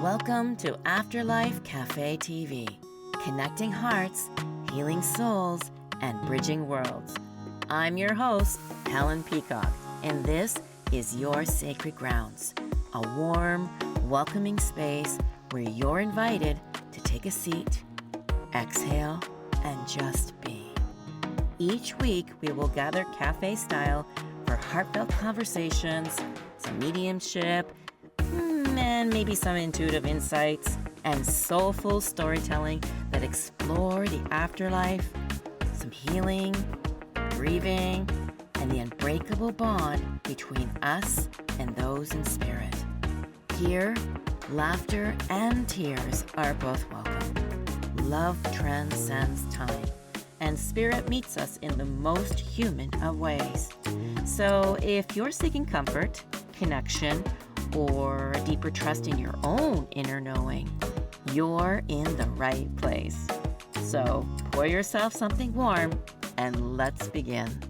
Welcome to Afterlife Café TV, connecting hearts, healing souls, and bridging worlds. I'm your host, Helen Peacock, and this is your sacred grounds, a warm, welcoming space where you're invited to take a seat, exhale, and just be. Each week, we will gather cafe style for heartfelt conversations, some mediumship, and maybe some intuitive insights and soulful storytelling that explore the afterlife, some healing, grieving, and the unbreakable bond between us and those in spirit. Here, laughter and tears are both welcome. Love transcends time, and spirit meets us in the most human of ways. So if you're seeking comfort, connection, or a deeper trust in your own inner knowing, you're in the right place. So pour yourself something warm and let's begin.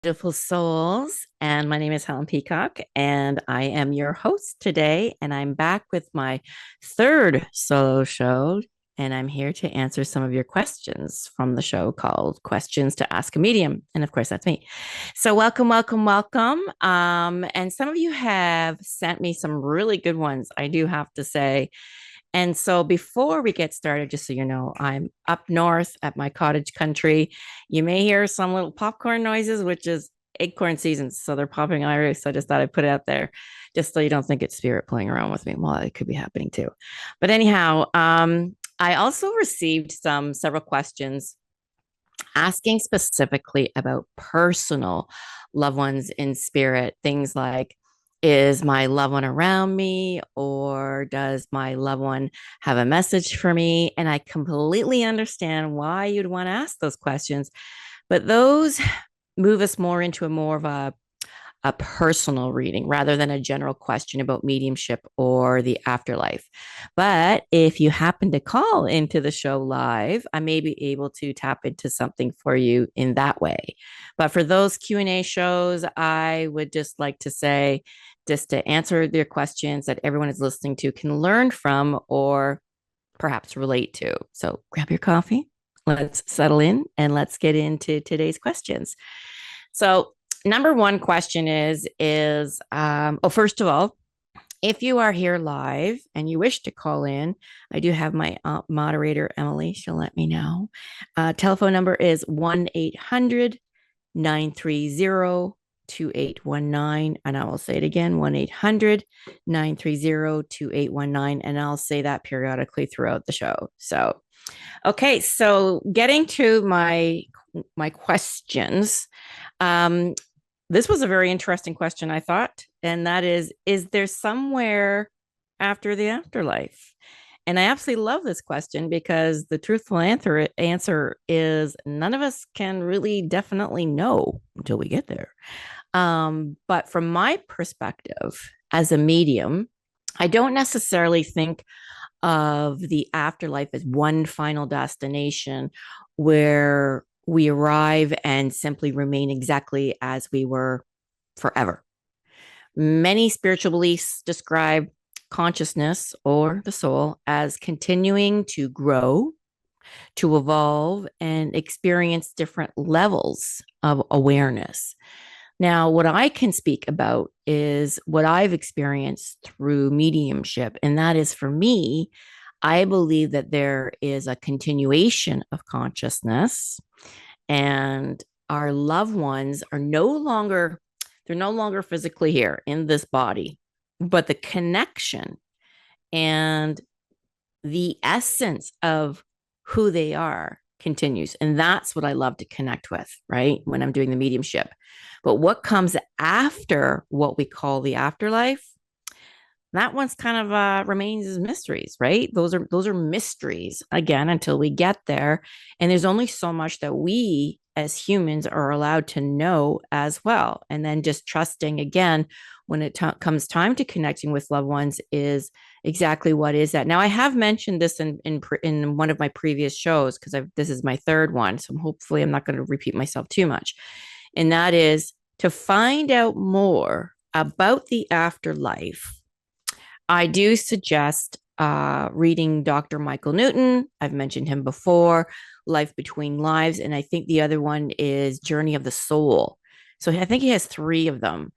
Beautiful souls, and my name is Helen Peacock, and I am your host today, and I'm back with my third solo show. And I'm here to answer some of your questions from the show called Questions to Ask a Medium. And of course, that's me. So welcome, welcome, welcome. And some of you have sent me some really good ones, I do have to say. And so before we get started, just so you know, I'm up north at my cottage country. You may hear some little popcorn noises, which is acorn season. So they're popping everywhere. So I just thought I'd put it out there just so you don't think it's spirit playing around with me. Well, it could be happening too. But anyhow, I also received several questions asking specifically about personal loved ones in spirit. Things like, is my loved one around me, or does my loved one have a message for me? And I completely understand why you'd want to ask those questions, but those move us more into a personal reading rather than a general question about mediumship or the afterlife. But if you happen to call into the show live, I may be able to tap into something for you in that way. But for those Q&A shows, I would just like to say, just to answer their questions that everyone is listening to can learn from or perhaps relate to. So grab your coffee, let's settle in, and let's get into today's questions. So number one question is first of all, if you are here live and you wish to call in, I do have my moderator, Emily. She'll let me know. Telephone number is 1-800-930-2819. And I will say it again, 1-800-930-2819. And I'll say that periodically throughout the show. So, okay. So getting to my questions, this was a very interesting question, I thought, and that is there somewhere after the afterlife? And I absolutely love this question because the truthful answer is none of us can really definitely know until we get there. But from my perspective as a medium, I don't necessarily think of the afterlife as one final destination where we arrive and simply remain exactly as we were forever. Many spiritual beliefs describe consciousness or the soul as continuing to grow, to evolve, and experience different levels of awareness. Now, what I can speak about is what I've experienced through mediumship, and that is, for me, I believe that there is a continuation of consciousness, and our loved ones are no longer physically here in this body, but the connection and the essence of who they are continues. And that's what I love to connect with, right? When I'm doing the mediumship. But what comes after what we call the afterlife, that one's kind of remains as mysteries, right? Those are mysteries, again, until we get there. And there's only so much that we as humans are allowed to know as well. And then just trusting, again, when it comes time to connecting with loved ones, is exactly what is that. Now, I have mentioned this in one of my previous shows, because this is my third one. So hopefully I'm not going to repeat myself too much. And that is to find out more about the afterlife, I do suggest reading Dr. Michael Newton. I've mentioned him before, Life Between Lives. And I think the other one is Journey of the Soul. So I think he has three of them,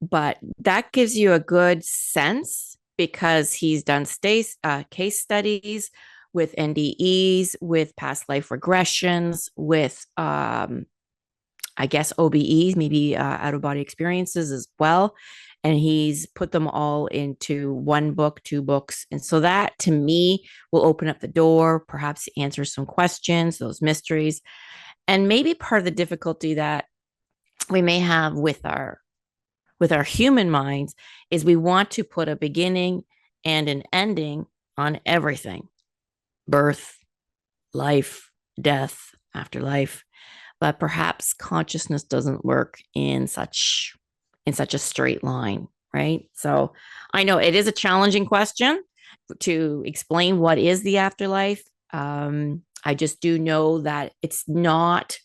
but that gives you a good sense because he's done case studies with NDEs, with past life regressions, with I guess OBEs, maybe out of body experiences as well. And he's put them all into one book, two books. And so that to me will open up the door, perhaps answer some questions, those mysteries. And maybe part of the difficulty that we may have with our human minds is we want to put a beginning and an ending on everything. Birth, life, death, afterlife, but perhaps consciousness doesn't work in such a straight line, right? So I know it is a challenging question to explain what is the afterlife. I just do know that it's not,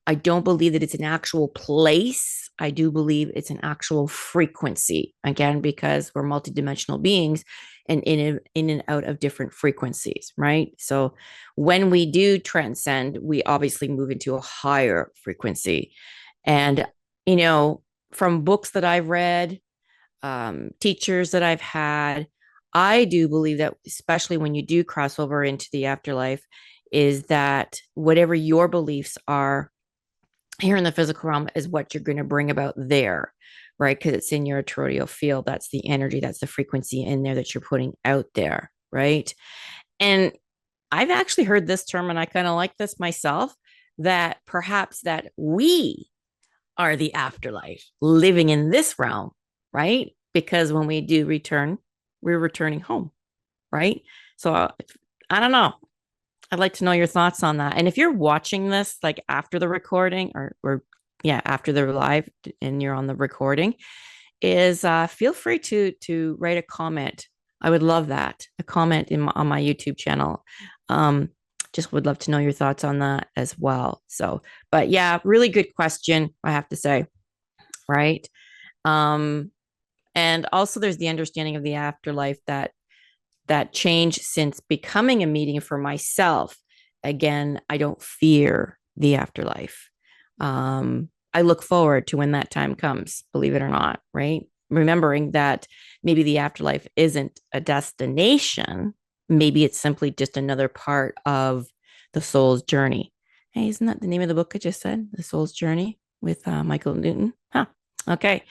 I don't believe that it's an actual place. I do believe it's an actual frequency, again, because we're multidimensional beings and in and out of different frequencies, right? So when we do transcend, we obviously move into a higher frequency. And, you know, from books that I've read, teachers that I've had, I do believe that, especially when you do cross over into the afterlife, is that whatever your beliefs are here in the physical realm is what you're going to bring about there, right? Because it's in your toroidal field. That's the energy, that's the frequency in there that you're putting out there, right? And I've actually heard this term, and I kind of like this myself, that perhaps that we are the afterlife living in this realm, right? Because when we do return, we're returning home, right? So I don't know. I'd like to know your thoughts on that. And if you're watching this like after the recording or yeah, after the live and you're on the recording, is feel free to write a comment. I would love that. A comment on my YouTube channel. Just would love to know your thoughts on that as well. So, but yeah, really good question, I have to say, right? Um, and also there's the understanding of the afterlife that changed since becoming a medium for myself. Again, I don't fear the afterlife. I look forward to when that time comes, believe it or not, right? Remembering that maybe the afterlife isn't a destination. Maybe it's simply just another part of the soul's journey. Hey, isn't that the name of the book I just said? The Soul's Journey with Michael Newton. Huh. Okay.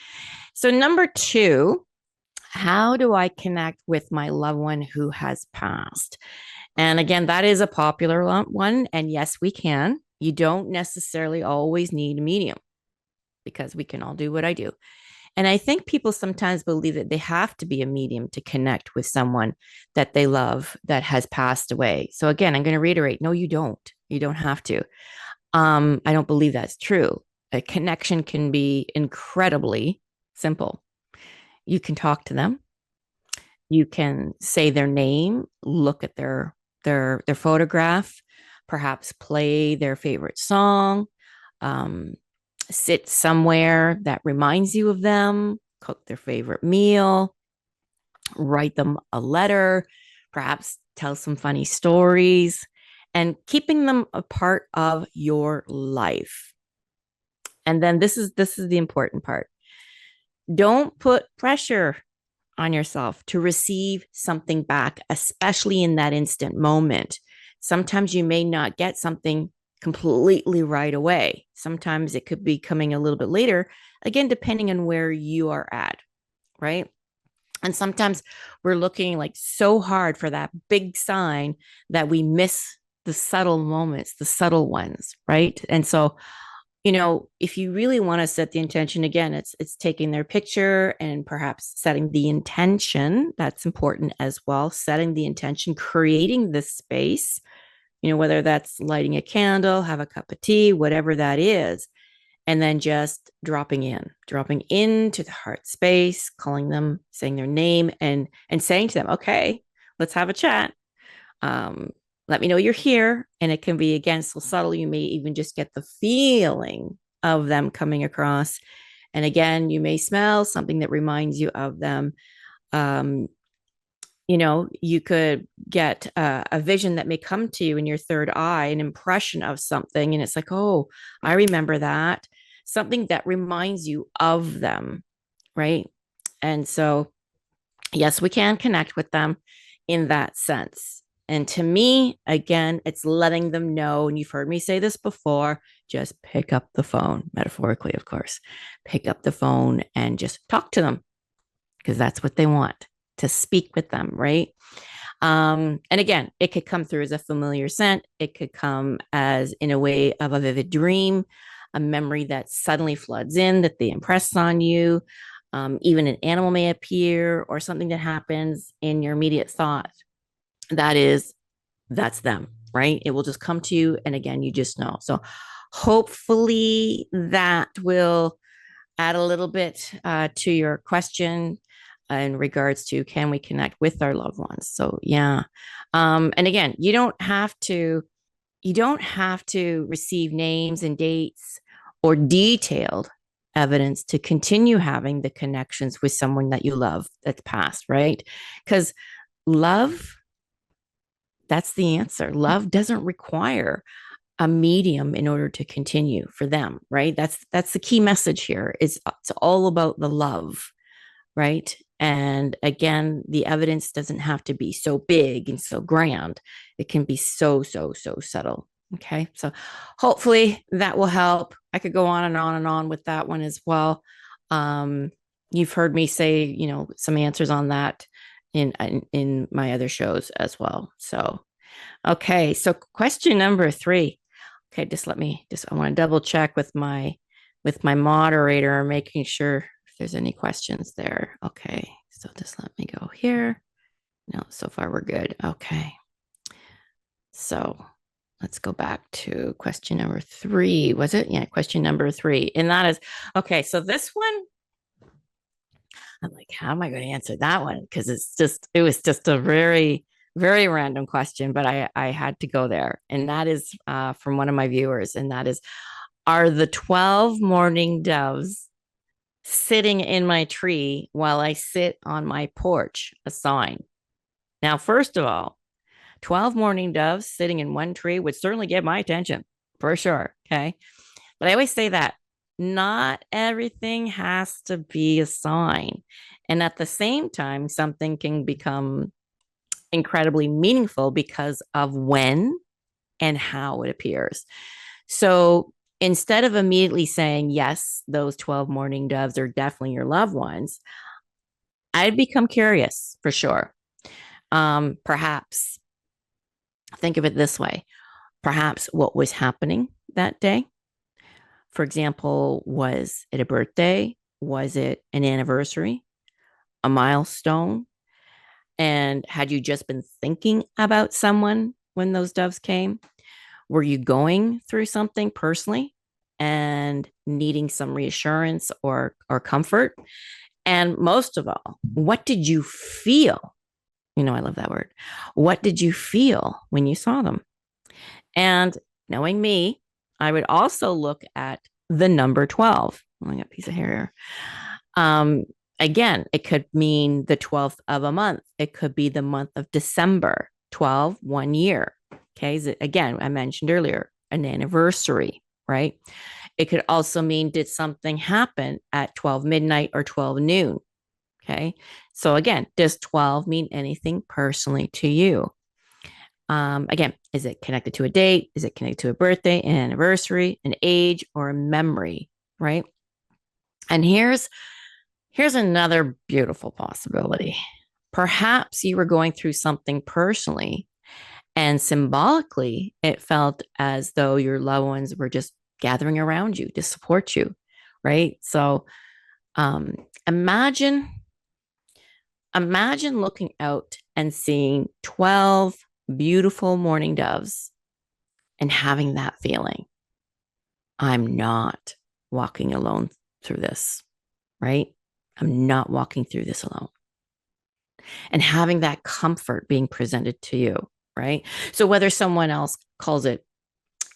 So, number two, how do I connect with my loved one who has passed? And again, that is a popular one. And yes, we can. You don't necessarily always need a medium because we can all do what I do. And I think people sometimes believe that they have to be a medium to connect with someone that they love that has passed away. So again, I'm going to reiterate, no, you don't. You don't have to. I don't believe that's true. A connection can be incredibly simple. You can talk to them. You can say their name, look at their photograph, perhaps play their favorite song, um, sit somewhere that reminds you of them, cook their favorite meal, write them a letter, perhaps tell some funny stories, and keeping them a part of your life. And then this is the important part. Don't put pressure on yourself to receive something back, especially in that instant moment. Sometimes you may not get something completely right away. Sometimes it could be coming a little bit later, again, depending on where you are at, right? And sometimes we're looking like so hard for that big sign that we miss the subtle moments, the subtle ones, right? And so if you really want to set the intention, again, it's taking their picture and perhaps setting the intention. That's important as well. Setting the intention, creating this space, whether that's lighting a candle, have a cup of tea, whatever that is, and then just dropping into the heart space, calling them, saying their name, and saying to them, okay, let's have a chat. Let me know you're here. And it can be, again, so subtle. You may even just get the feeling of them coming across. And again, you may smell something that reminds you of them. Um, you could get a vision that may come to you in your third eye, an impression of something. And it's like, oh, I remember that. Something that reminds you of them. Right. And so, yes, we can connect with them in that sense. And to me, again, it's letting them know, and you've heard me say this before, just pick up the phone, metaphorically, of course, pick up the phone and just talk to them because that's what they want, to speak with them, right? And again, it could come through as a familiar scent. It could come as in a way of a vivid dream, a memory that suddenly floods in that they impress on you. Even an animal may appear or something that happens in your immediate thought. That's them, right? It will just come to you. And again, you just know. So hopefully that will add a little bit to your question in regards to can we connect with our loved ones. So yeah. And again, you don't have to receive names and dates or detailed evidence to continue having the connections with someone that you love that's passed, right? Because love, that's the answer. Love doesn't require a medium in order to continue for them, right? That's the key message here. It's all about the love, right? And again, the evidence doesn't have to be so big and so grand. It can be so subtle. Okay. So hopefully that will help. I could go on and on and on with that one as well. Um, you've heard me say, some answers on that in my other shows as well. So, okay. So question number 3. Okay. I want to double check with my moderator, making sure if there's any questions there. Okay, so just let me go here. No, so far we're good. Okay. So let's go back to question number 3. Was it? Yeah, question number 3. And that is, okay, so this one, I'm like, how am I going to answer that one? Because it was just a very, very random question, but I had to go there. And that is from one of my viewers. And that is, are the 12 mourning doves sitting in my tree while I sit on my porch a sign? Now, first of all, 12 mourning doves sitting in one tree would certainly get my attention for sure. Okay. But I always say that not everything has to be a sign. And at the same time, something can become incredibly meaningful because of when and how it appears. So instead of immediately saying, yes, those 12 mourning doves are definitely your loved ones, I'd become curious for sure. Perhaps think of it this way. Perhaps what was happening that day. For example, was it a birthday? Was it an anniversary? A milestone? And had you just been thinking about someone when those doves came? Were you going through something personally and needing some reassurance or comfort? And most of all, what did you feel? I love that word. What did you feel when you saw them? And knowing me, I would also look at the number 12. Oh, I got a piece of hair here. Again, it could mean the 12th of a month. It could be the month of December, 12, 1 year. Okay. Again, I mentioned earlier, an anniversary, right? It could also mean, did something happen at 12 midnight or 12 noon? Okay. So again, does 12 mean anything personally to you? Again, is it connected to a date? Is it connected to a birthday, an anniversary, an age, or a memory? Right. And here's another beautiful possibility. Perhaps you were going through something personally, and symbolically, it felt as though your loved ones were just gathering around you to support you, right? So imagine looking out and seeing 12 beautiful mourning doves and having that feeling. I'm not walking alone through this, right? I'm not walking through this alone. And having that comfort being presented to you, right? So whether someone else calls it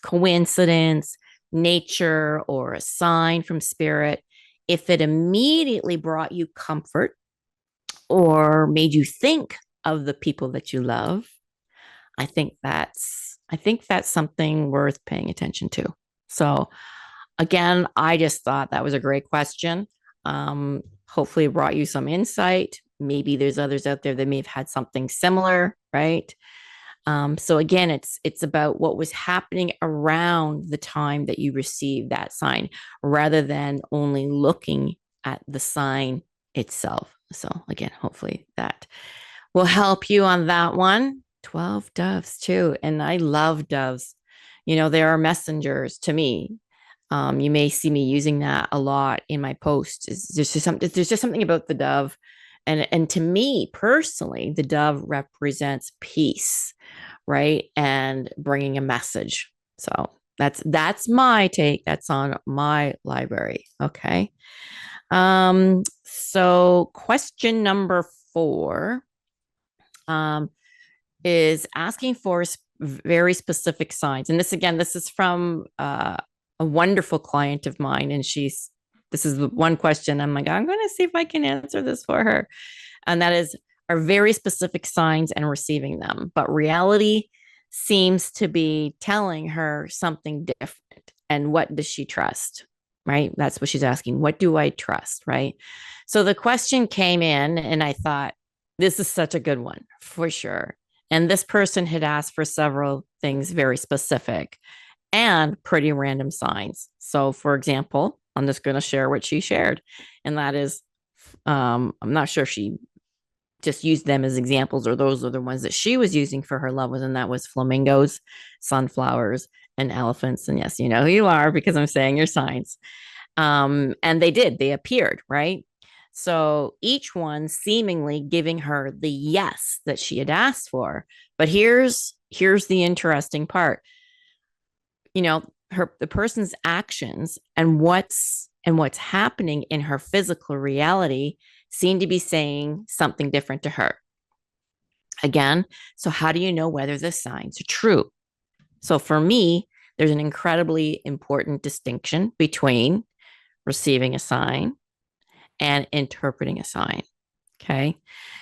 coincidence, nature, or a sign from spirit, If it immediately brought you comfort or made you think of the people that you love, I think that's something worth paying attention to. So again, I just thought that was a great question. Hopefully it brought you some insight. Maybe there's others out there that may have had something similar, right? So again, it's about what was happening around the time that you received that sign, rather than only looking at the sign itself. So again, hopefully that will help you on that one. 12 doves too. And I love doves. They are messengers to me. You may see me using that a lot in my posts. There's just something about the dove. And to me personally, the dove represents peace, right? And bringing a message. So that's my take. That's on my library. Okay. So question number 4 is asking for very specific signs. And this is from a wonderful client of mine. And this is the one question I'm like, I'm going to see if I can answer this for her. And that is, are very specific signs and receiving them. But reality seems to be telling her something different. And what does she trust? Right? That's what she's asking. What do I trust? Right? So the question came in, and I thought, this is such a good one for sure. And this person had asked for several things very specific and pretty random signs. So, for example, I'm just going to share what she shared. And that is, I'm not sure if she just used them as examples or those are the ones that she was using for her loved ones. And that was flamingos, sunflowers, and elephants. And yes, you know who you are because I'm saying your signs. And they appeared, right? So each one seemingly giving her the yes that she had asked for. But here's the interesting part. The person's actions and what's happening in her physical reality seem to be saying something different to her. Again, so how do you know whether the signs are true? So for me, there's an incredibly important distinction between receiving a sign and interpreting a sign. Okay.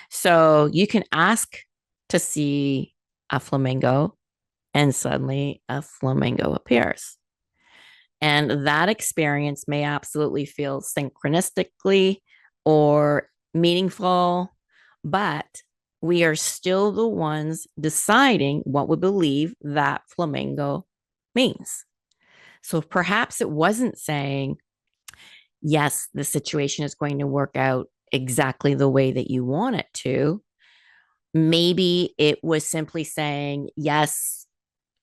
So you can ask to see a flamingo and suddenly a flamingo appears. And that experience may absolutely feel synchronistically or meaningful, but we are still the ones deciding what we believe that flamingo means. So perhaps it wasn't saying, yes, the situation is going to work out exactly the way that you want it to. Maybe it was simply saying, yes,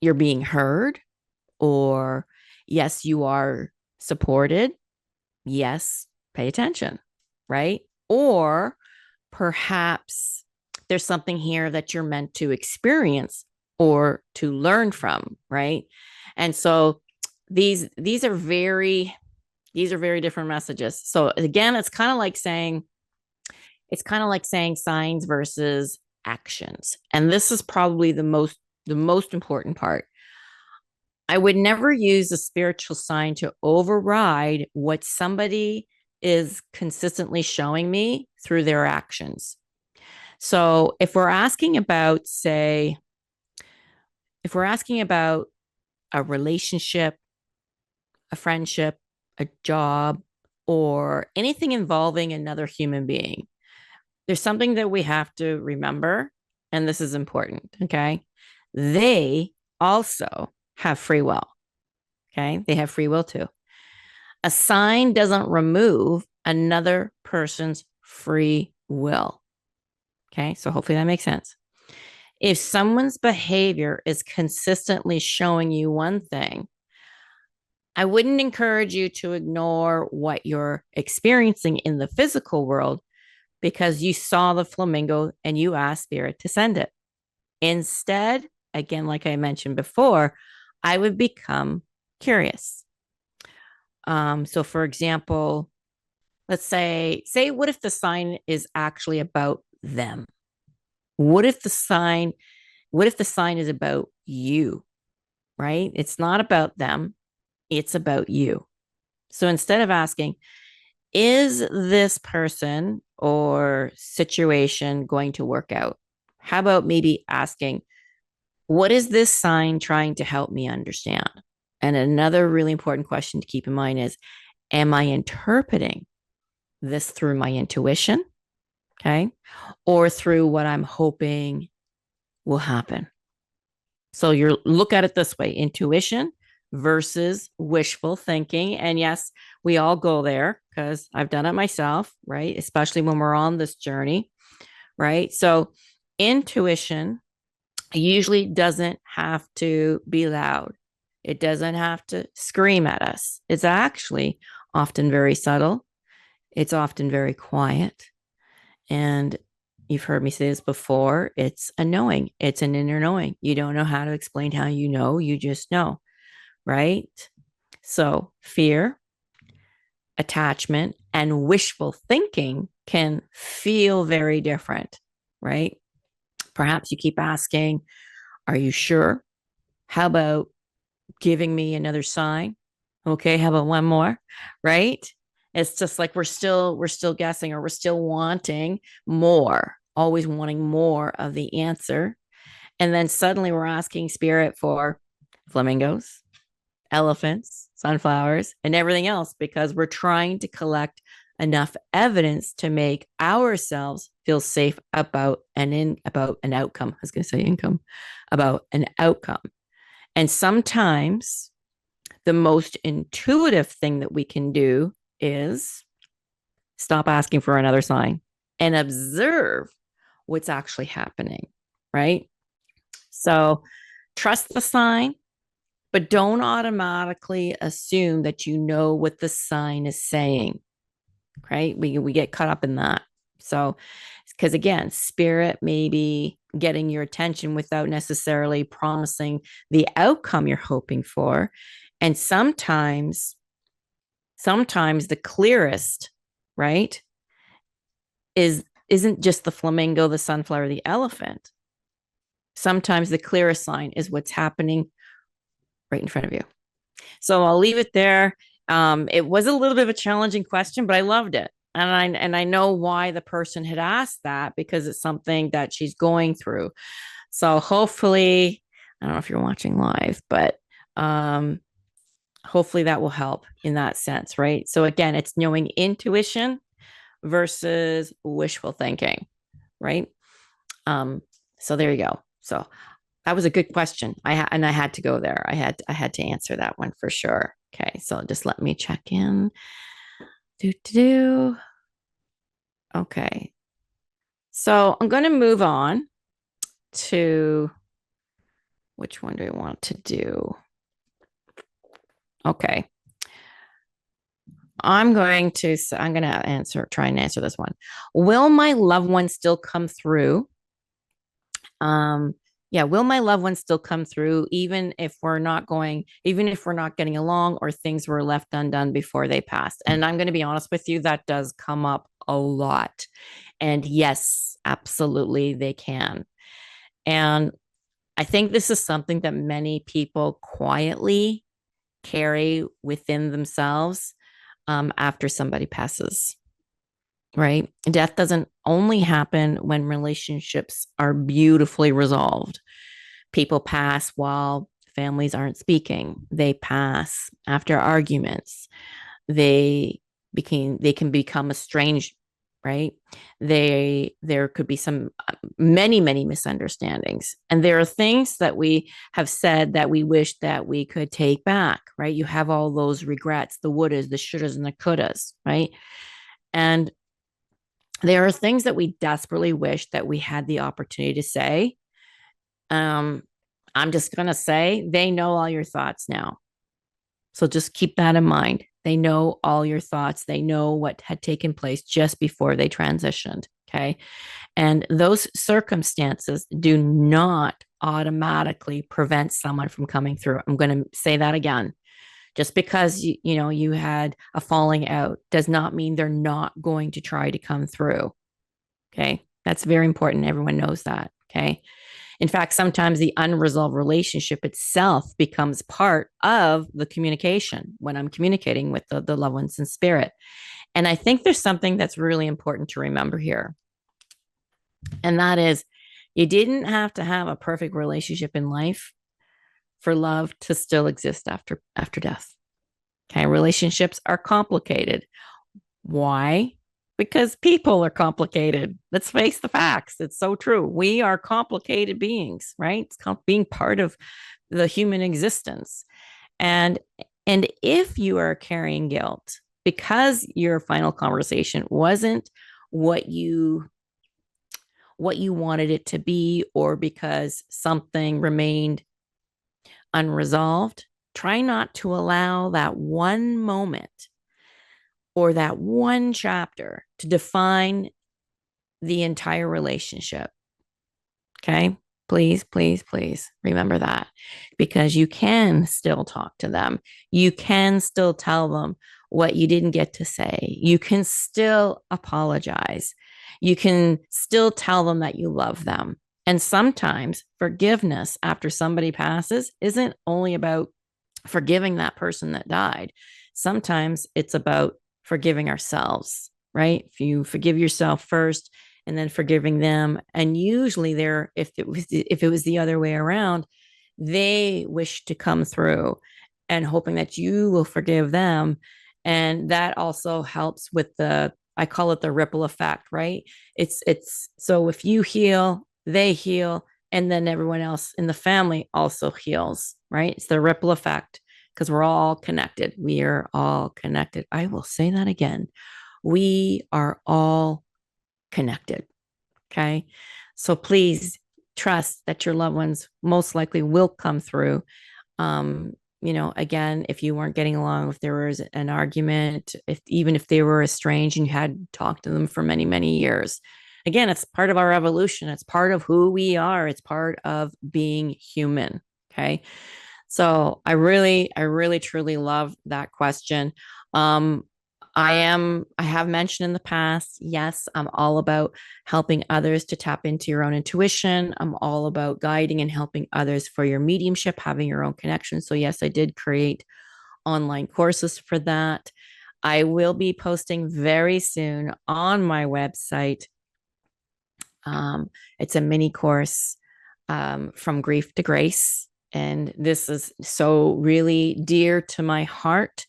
you're being heard, or yes, you are supported. Yes, pay attention, right? Or perhaps there's something here that you're meant to experience or to learn from, right? And so these are very different messages. So again, it's kind of like saying signs versus actions. And this is probably the most important part. I would never use a spiritual sign to override what somebody is consistently showing me through their actions. So if we're asking about a relationship, a friendship, a job, or anything involving another human being, there's something that we have to remember, and this is important, okay? They also have free will, okay? They have free will too. A sign doesn't remove another person's free will, okay? So hopefully that makes sense. If someone's behavior is consistently showing you one thing, I wouldn't encourage you to ignore what you're experiencing in the physical world because you saw the flamingo and you asked spirit to send it. Instead, again, like I mentioned before, I would become curious. So for example, let's say, what if the sign is actually about them? What if the sign is about you, right? It's not about them. It's about you. So instead of asking, is this person or situation going to work out? How about maybe asking, what is this sign trying to help me understand? And another really important question to keep in mind is, am I interpreting this through my intuition? Okay. Or through what I'm hoping will happen. So you look at it this way, intuition versus wishful thinking. And yes, we all go there because I've done it myself, right? Especially when we're on this journey, right? So intuition usually doesn't have to be loud. It doesn't have to scream at us. It's actually often very subtle. It's often very quiet. And you've heard me say this before, it's a knowing, it's an inner knowing. You don't know how to explain how you know, you just know, right? So fear, attachment, and wishful thinking can feel very different, right? Perhaps you keep asking, are you sure? How about giving me another sign? Okay, how about one more? Right? It's just like we're still guessing, or we're still wanting more, always wanting more of the answer. And then suddenly we're asking spirit for flamingos, elephants, sunflowers, and everything else because we're trying to collect enough evidence to make ourselves feel safe about an outcome. I was going to say income, about an outcome. And sometimes the most intuitive thing that we can do is stop asking for another sign and observe what's actually happening, right? So trust the sign, but don't automatically assume that you know what the sign is saying, right? We get caught up in that. So, because again, spirit may be getting your attention without necessarily promising the outcome you're hoping for. And sometimes the clearest, right, isn't just the flamingo, the sunflower, the elephant. Sometimes the clearest sign is what's happening right in front of you. So I'll leave it there. It was a little bit of a challenging question, but I loved it. And I know why the person had asked that, because it's something that she's going through. So hopefully, I don't know if you're watching live, but hopefully that will help in that sense, right? So again, it's knowing intuition versus wishful thinking, right? So there you go. So that was a good question. And I had to go there. I had to answer that one for sure. Okay, so just let me check in. Okay. So I'm going to move on to which one do I want to do? Okay. I'm going to try and answer this one. Will my loved one still come through? Yeah, will my loved one still come through even if we're not getting along, or things were left undone before they passed? And I'm going to be honest with you, that does come up a lot. And yes, absolutely they can. And I think this is something that many people quietly carry within themselves after somebody passes, right? Death doesn't only happen when relationships are beautifully resolved. People pass while families aren't speaking. They pass after arguments. They can become estranged, right? There could be some many misunderstandings, and there are things that we have said that we wish that we could take back, right? You have all those regrets, the wouldas, the shouldas, and the couldas, right? And there are things that we desperately wish that we had the opportunity to say. I'm just going to say they know all your thoughts now. So just keep that in mind. They know all your thoughts. They know what had taken place just before they transitioned. Okay. And those circumstances do not automatically prevent someone from coming through. I'm going to say that again. Just because you had a falling out does not mean they're not going to try to come through. Okay. That's very important. Everyone knows that. Okay. In fact, sometimes the unresolved relationship itself becomes part of the communication when I'm communicating with the loved ones in spirit. And I think there's something that's really important to remember here. And that is, you didn't have to have a perfect relationship in life for love to still exist after death. Okay, relationships are complicated. Why? Because people are complicated. Let's face the facts. It's so true. We are complicated beings, right? It's being part of the human existence. And if you are carrying guilt because your final conversation wasn't what you wanted it to be, or because something remained unresolved, try not to allow that one moment or that one chapter to define the entire relationship. Okay. Please, please, please remember that, because you can still talk to them. You can still tell them what you didn't get to say. You can still apologize. You can still tell them that you love them. And sometimes forgiveness after somebody passes isn't only about forgiving that person that died. Sometimes it's about forgiving ourselves, right? If you forgive yourself first and then forgiving them, and usually there, if it was the other way around, they wish to come through and hoping that you will forgive them. And that also helps with the, I call it the ripple effect, right? It's so if you heal, they heal, and then everyone else in the family also heals, right? It's the ripple effect, because we're all connected. We are all connected. I will say that again. We are all connected. Okay. So please trust that your loved ones most likely will come through. Again, if you weren't getting along, if there was an argument, even if they were estranged and you had talked to them for many, many years, again, it's part of our evolution. It's part of who we are. It's part of being human. Okay. So I really truly love that question. Um, I have mentioned in the past, yes, I'm all about helping others to tap into your own intuition. I'm all about guiding and helping others for your mediumship, having your own connection. So, yes, I did create online courses for that. I will be posting very soon on my website. It's a mini course, from grief to grace. And this is so really dear to my heart.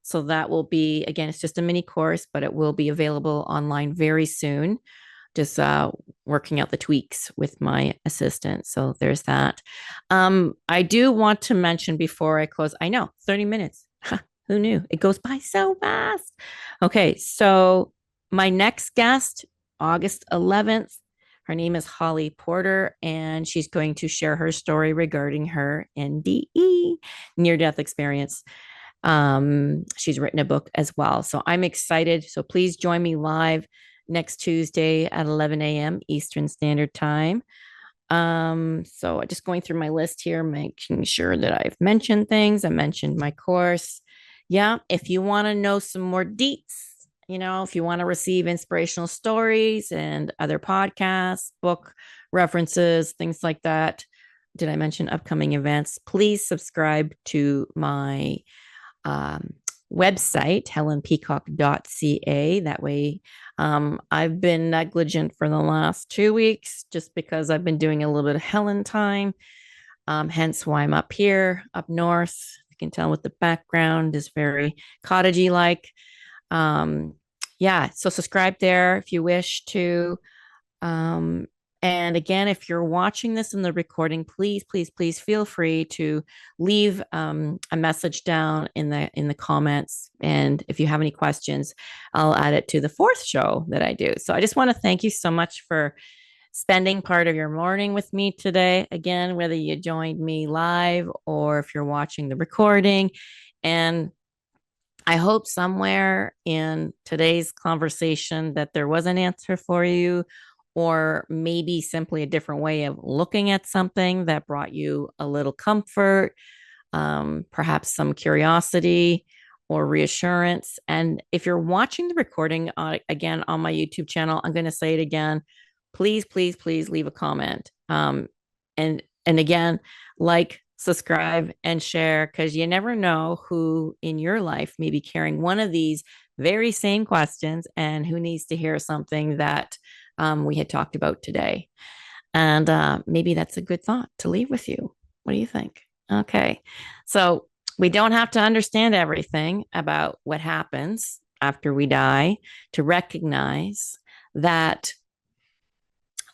So that will be, again, it's just a mini course, but it will be available online very soon. Just working out the tweaks with my assistant. So there's that. I do want to mention before I close, I know 30 minutes. Who knew? It goes by so fast. Okay. So my next guest, August 11th, her name is Holly Porter, and she's going to share her story regarding her NDE, near death experience. She's written a book as well. So I'm excited. So please join me live next Tuesday at 11 a.m. Eastern Standard Time. So just going through my list here, making sure that I've mentioned things. I mentioned my course. Yeah, if you want to know some more deets, if you want to receive inspirational stories and other podcasts, book references, things like that. Did I mention upcoming events? Please subscribe to my website, helenpeacock.ca. That way, I've been negligent for the last 2 weeks just because I've been doing a little bit of Helen time. Hence why I'm up here, up north. You can tell with the background is very cottagey like. Yeah, so subscribe there if you wish to. Um, and again, if you're watching this in the recording, please, please, please feel free to leave a message down in the comments. And if you have any questions, I'll add it to the fourth show that I do. So I just want to thank you so much for spending part of your morning with me today. Again, whether you joined me live or if you're watching the recording. And I hope somewhere in today's conversation that there was an answer for you, or maybe simply a different way of looking at something that brought you a little comfort, perhaps some curiosity or reassurance. And if you're watching the recording again on my YouTube channel, I'm going to say it again. Please, please, please leave a comment. And again, like, subscribe, and share, because you never know who in your life may be carrying one of these very same questions and who needs to hear something that we had talked about today. And maybe that's a good thought to leave with you. What do you think? Okay. So we don't have to understand everything about what happens after we die to recognize that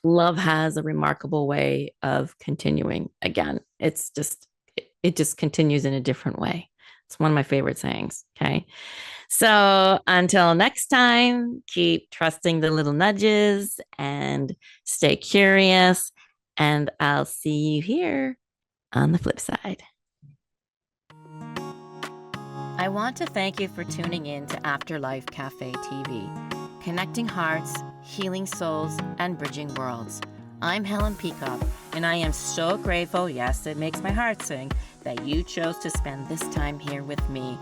love has a remarkable way of continuing again. It just continues in a different way. It's one of my favorite sayings. Okay. So until next time, keep trusting the little nudges and stay curious. And I'll see you here on the flip side. I want to thank you for tuning in to Afterlife Café TV, connecting hearts, healing souls, and bridging worlds. I'm Helen Peacock, and I am so grateful, yes, it makes my heart sing, that you chose to spend this time here with me.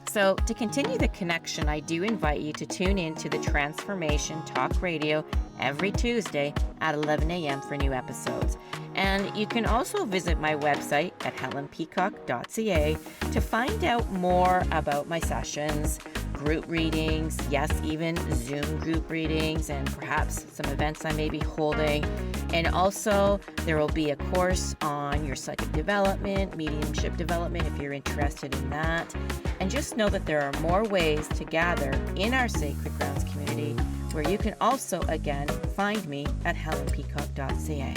So to continue the connection, I do invite you to tune in to the Transformation Talk Radio every Tuesday at 11 a.m. for new episodes. And you can also visit my website at helenpeacock.ca to find out more about my sessions, group readings, yes, even Zoom group readings, and perhaps some events I may be holding. And also, there will be a course on your psychic development, mediumship development, if you're interested in that. And just know that there are more ways to gather in our Sacred Grounds community, where you can also, again, find me at helenpeacock.ca.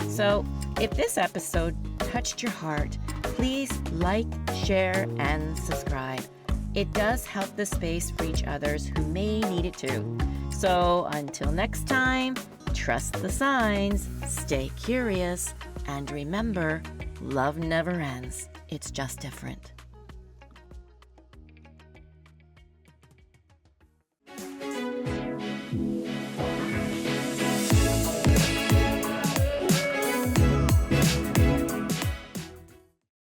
So, if this episode touched your heart, please like, share, and subscribe. It does help the space reach others who may need it too. So until next time, trust the signs, stay curious, and remember, love never ends. It's just different.